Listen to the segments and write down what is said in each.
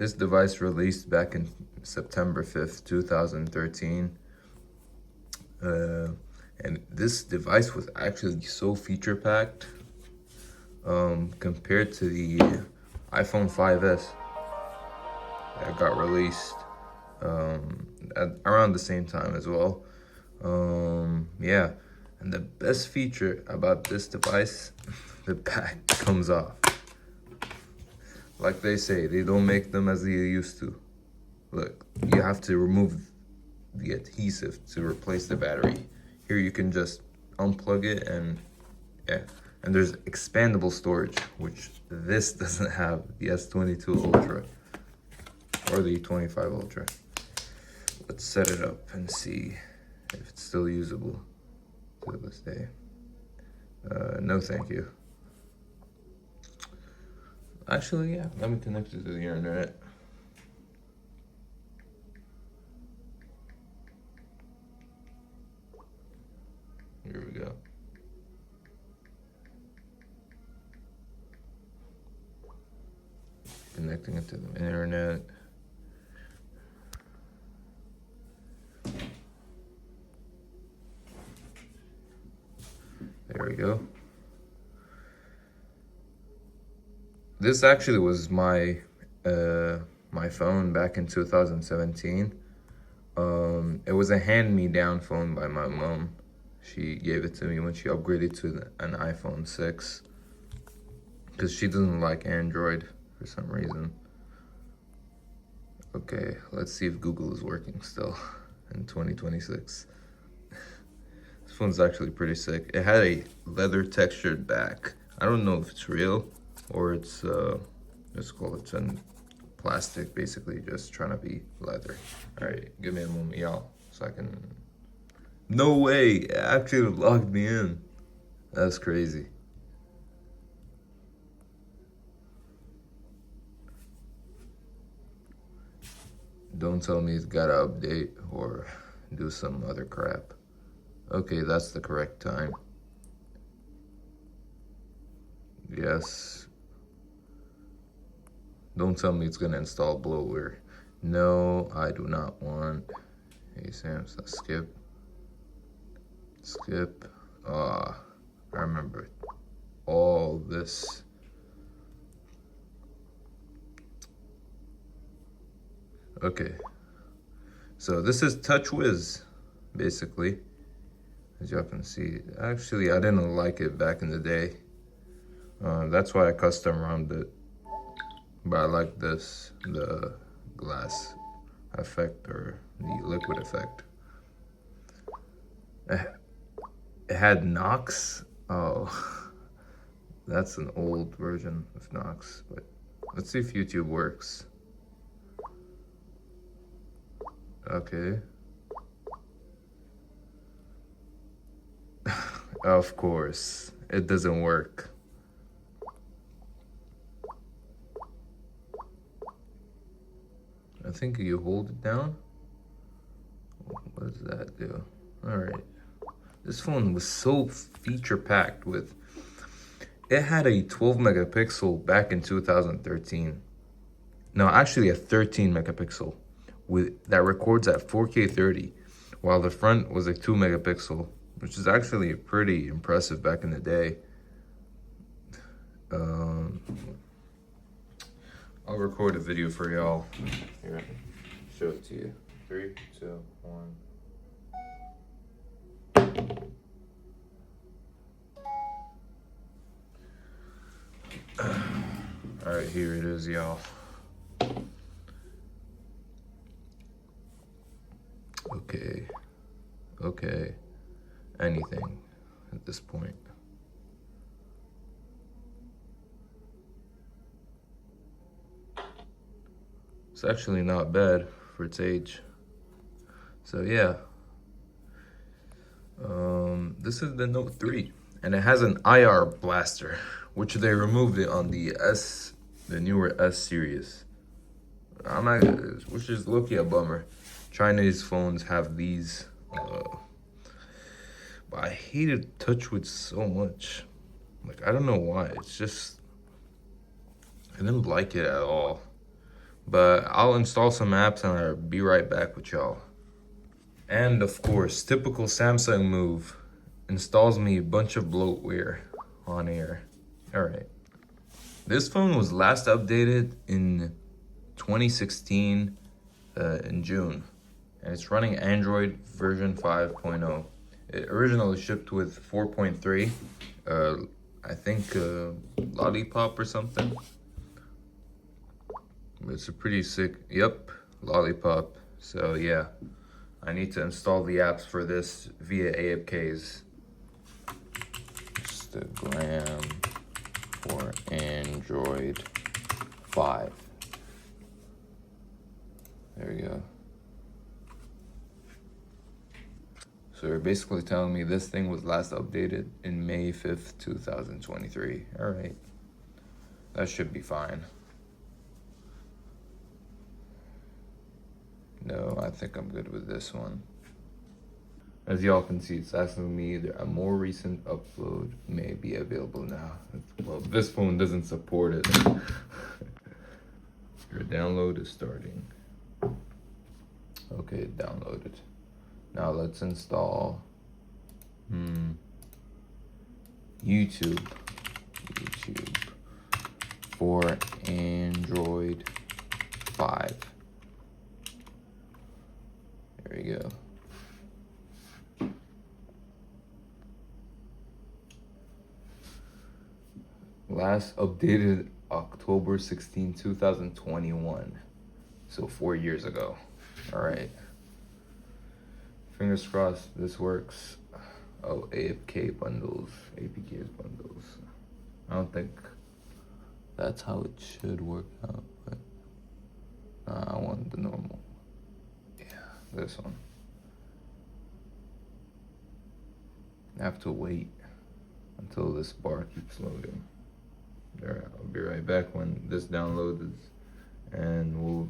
This device released back in September 5th, 2013. And this device was actually so feature packed compared to the iPhone 5S that got released around the same time as well. Yeah, and the best feature about this device, the back comes off. Like they say, they don't make them as they used to. Look, you have to remove the adhesive to replace the battery. Here you can just unplug it and yeah. And there's expandable storage, which this doesn't have, the S22 Ultra or the 25 Ultra. Let's set it up and see if it's still usable to this day. No thank you. Actually, yeah, let me connect it to the internet. Here we go. Connecting it to the internet. There we go. This actually was my my phone back in 2017. It was a hand-me-down phone by my mom. She gave it to me when she upgraded to an iPhone 6 because she doesn't like Android for some reason. Okay, let's see if Google is working still in 2026. This phone's actually pretty sick. It had a leather textured back. I don't know if it's real or it's let's call it plastic, basically just trying to be leather. All right, give me a moment, y'all, so I can. No way, it actually logged me in. That's crazy. Don't tell me it's gotta update or do some other crap. Okay, that's the correct time. Yes. Don't tell me it's gonna install bloatware. No, I do not want. Hey Sam, skip. Skip. I remember all this. Okay. So this is TouchWiz, basically. As y'all can see. Actually, I didn't like it back in the day. That's why I custom ROM'd it. But I like this, the glass effect or the liquid effect. It had Knox. Oh, that's an old version of Knox. But let's see if YouTube works. Okay. Of course, it doesn't work. I think you hold it down. What does that do? All right. This phone was so feature packed with, it had a 12 megapixel back in 2013. No, actually a 13 megapixel with that records at 4K 30, while the front was a 2 megapixel, which is actually pretty impressive back in the day. I'll record a video for y'all. Here, I can show it to you. 3, 2, 1. All right, here it is, y'all. Okay, anything at this point. It's actually not bad for its age. So yeah, this is the Note 3, and it has an IR blaster, which they removed it on the newer S series. Which is low-key a bummer. Chinese phones have these, but I hated TouchWiz so much. Like, I don't know why. It's just, I didn't like it at all. But I'll install some apps and I'll be right back with y'all. And of course, typical Samsung move, installs me a bunch of bloatware on air. All right. This phone was last updated in 2016 in June, and it's running Android version 5.0. It originally shipped with 4.3, I think Lollipop or something. It's a pretty sick, yep, Lollipop. So yeah, I need to install the apps for this via APKs. Instagram for Android 5. There we go. So they're basically telling me this thing was last updated in May 5th, 2023. All right, that should be fine. No, I think I'm good with this one. As y'all can see, it's asking me that a more recent upload may be available now. Well, this phone doesn't support it. Your download is starting. Okay, downloaded. Now let's install YouTube for Android 5. There we go. Last updated October 16, 2021. So 4 years ago. All right. Fingers crossed this works. Oh, APK bundles. APKs bundles. I don't think that's how it should work out, but I want the normal. Yeah, this one. I have to wait until this bar keeps loading. There, I'll be right back when this downloads, and we'll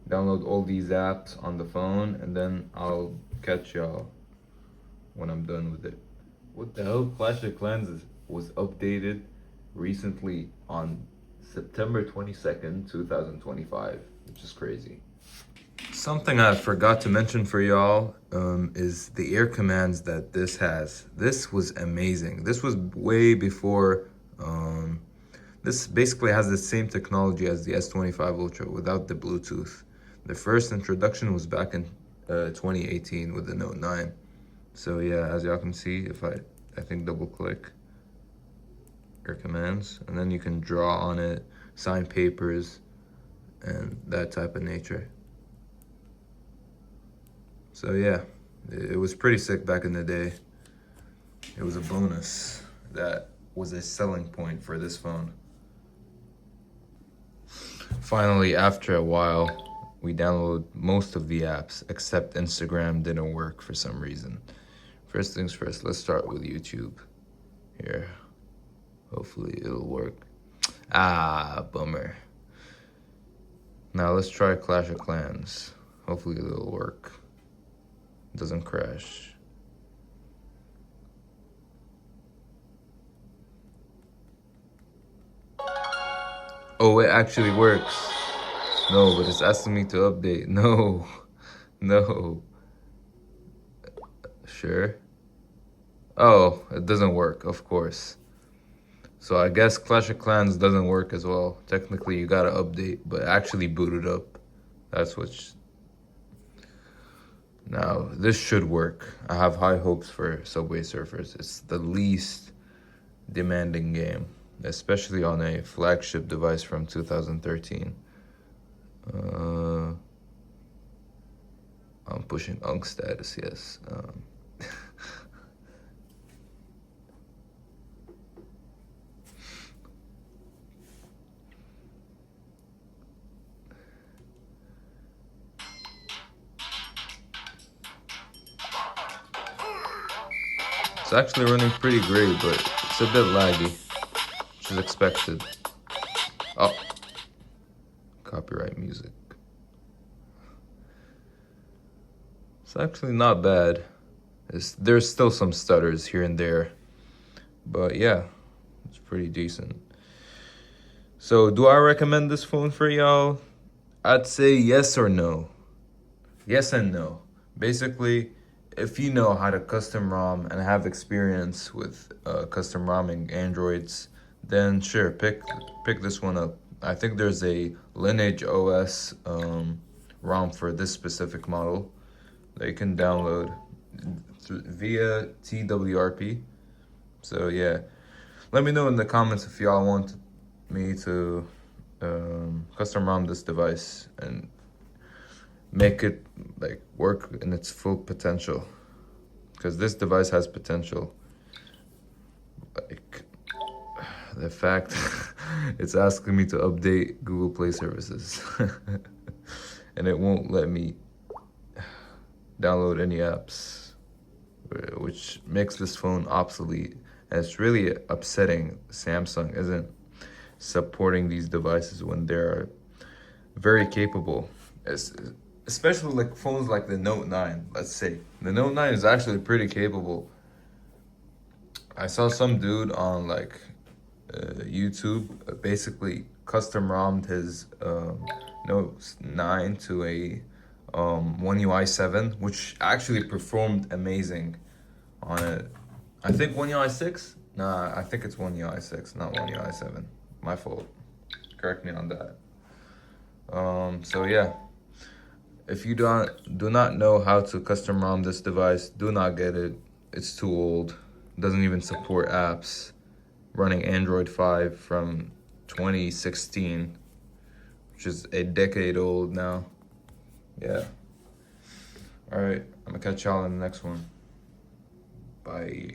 download all these apps on the phone, and then I'll catch y'all when I'm done with it. What the hell? Clash of Clans was updated recently on September 22nd, 2025, which is crazy. Something I forgot to mention for y'all is the air commands that this has. This was amazing. This was way before. This basically has the same technology as the S25 Ultra without the Bluetooth. The first introduction was back in 2018 with the Note 9. So yeah, as y'all can see, if I think double click air commands, and then you can draw on it, sign papers, and that type of nature. So yeah, it was pretty sick back in the day. It was a bonus that was a selling point for this phone. Finally, after a while, we downloaded most of the apps, except Instagram didn't work for some reason. First things first, let's start with YouTube. Here, hopefully it'll work. Ah, bummer. Now let's try Clash of Clans. Hopefully it'll work. Doesn't crash. Oh, it actually works. No, but it's asking me to update. No, no. Sure. Oh, it doesn't work, of course. So I guess Clash of Clans doesn't work as well. Technically, you gotta update, but actually boot it up. That's what's... Now, this should work. I have high hopes for Subway Surfers. It's the least demanding game, especially on a flagship device from 2013. I'm pushing UNC status, yes. It's actually running pretty great, but it's a bit laggy, which is expected. Oh, copyright music. It's actually not bad. There's still some stutters here and there, but yeah, it's pretty decent. So do I recommend this phone for y'all? I'd say yes or no. Yes and no. Basically, if you know how to custom ROM and have experience with custom ROMing Androids, then sure, pick this one up. I think there's a Lineage OS ROM for this specific model that you can download via TWRP. So yeah, let me know in the comments if y'all want me to custom ROM this device and make it like work in its full potential, because this device has potential. Like the fact it's asking me to update Google Play services and it won't let me download any apps, which makes this phone obsolete. And it's really upsetting Samsung isn't supporting these devices when they're very capable. Especially like phones like the Note 9, let's say. The Note 9 is actually pretty capable. I saw some dude on like YouTube basically custom ROMmed his Note 9 to a One UI 7, which actually performed amazing on it. I think One UI 6? Nah, I think it's One UI 6, not One UI 7. My fault. Correct me on that. So yeah. If you do not know how to custom ROM this device, do not get it. It's too old. Doesn't even support apps. Running Android 5 from 2016, which is a decade old now. Yeah. All right, I'm gonna catch y'all in the next one. Bye.